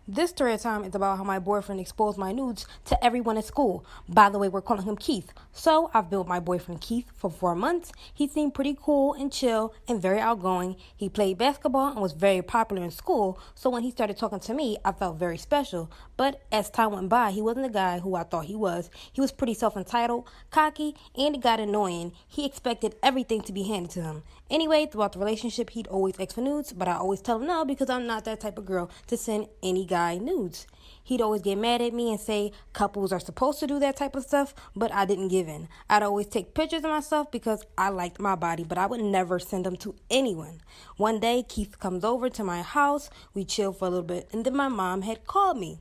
This story time is about how my boyfriend exposed my nudes to everyone at school. By the way, we're calling him Keith. So I've been with my boyfriend Keith for 4 months. He seemed pretty cool and chill and very outgoing. He played basketball and was very popular in school. So when he started talking to me, I felt very special. But as time went by, he wasn't the guy who I thought he was. He was pretty self-entitled, cocky, and it got annoying. He expected everything to be handed to him. Anyway, throughout the relationship, he'd always ask for nudes, but I always tell him no because I'm not that type of girl to send any guy nudes. He'd always get mad at me and say couples are supposed to do that type of stuff, but I didn't give in. I'd always take pictures of myself because I liked my body, but I would never send them to anyone. One day, Keith comes over to my house. We chilled for a little bit, and then my mom had called me.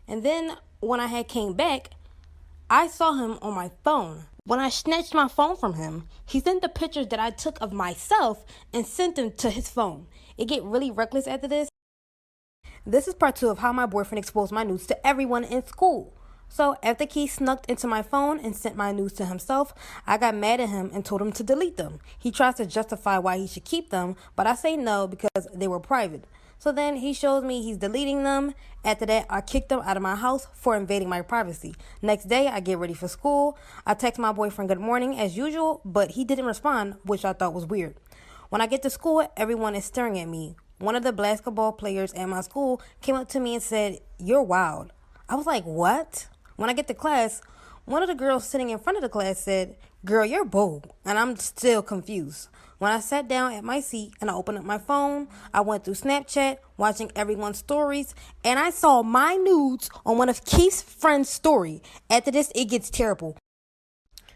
And then when I had came back, I saw him on my phone. When I snatched my phone from him, he sent the pictures that I took of myself and sent them to his phone. It get really reckless after this. This is part 2 of how my boyfriend exposed my nudes to everyone in school. So after Keith snuck into my phone and sent my nudes to himself, I got mad at him and told him to delete them. He tries to justify why he should keep them, but I say no because they were private. So then he shows me he's deleting them. After that, I kicked him out of my house for invading my privacy. Next day, I get ready for school. I text my boyfriend good morning as usual, but he didn't respond, which I thought was weird. When I get to school, everyone is staring at me. One of the basketball players at my school came up to me and said, "You're wild." I was like, "What?" When I get to class, one of the girls sitting in front of the class said, "Girl, you're bold," and I'm still confused. When I sat down at my seat and I opened up my phone, I went through Snapchat, watching everyone's stories, and I saw my nudes on one of Keith's friend's story. After this, it gets terrible.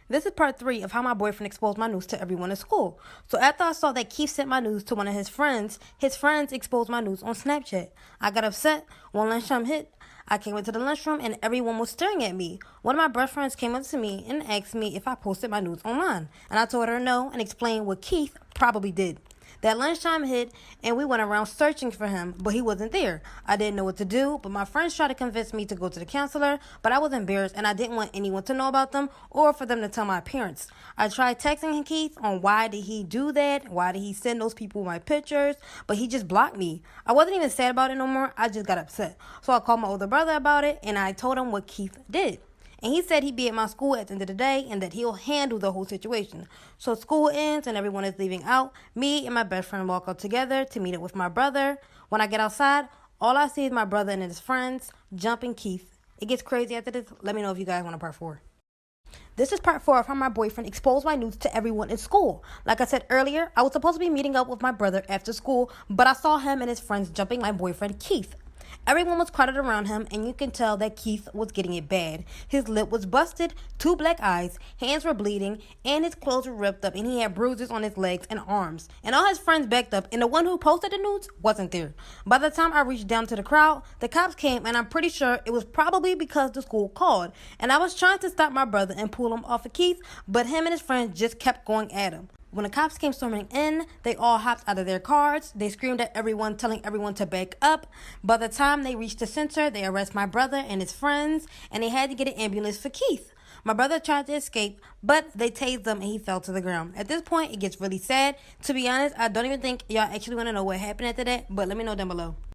This is part 3 of how my boyfriend exposed my nudes to everyone at school. So after I saw that Keith sent my nudes to one of his friends exposed my nudes on Snapchat. I got upset. When lunchtime hit, I came into the lunchroom and everyone was staring at me. One of my best friends came up to me and asked me if I posted my nudes online. And I told her no and explained what Keith probably did. That lunchtime hit and we went around searching for him, but he wasn't there. I didn't know what to do, but my friends tried to convince me to go to the counselor, but I was embarrassed and I didn't want anyone to know about them or for them to tell my parents. I tried texting Keith on why did he do that, why did he send those people my pictures, but he just blocked me. I wasn't even sad about it no more, I just got upset. So I called my older brother about it and I told him what Keith did. And he said he'd be at my school at the end of the day and that he'll handle the whole situation. So school ends and everyone is leaving out. Me and my best friend walk out together to meet up with my brother. When I get outside, all I see is my brother and his friends jumping Keith. It gets crazy after this. Let me know if you guys want a part 4. This is part 4 of how my boyfriend exposed my nudes to everyone in school. Like I said earlier, I was supposed to be meeting up with my brother after school, but I saw him and his friends jumping my boyfriend Keith. Everyone was crowded around him, and you can tell that Keith was getting it bad. His lip was busted, 2 black eyes, hands were bleeding, and his clothes were ripped up, and he had bruises on his legs and arms. And all his friends backed up, and the one who posted the nudes wasn't there. By the time I reached down to the crowd, the cops came, and I'm pretty sure it was probably because the school called. And I was trying to stop my brother and pull him off of Keith, but him and his friends just kept going at him. When the cops came storming in, they all hopped out of their cars. They screamed at everyone, telling everyone to back up. By the time they reached the center, they arrested my brother and his friends, and they had to get an ambulance for Keith. My brother tried to escape, but they tased him and he fell to the ground. At this point, it gets really sad. To be honest, I don't even think y'all actually want to know what happened after that, but let me know down below.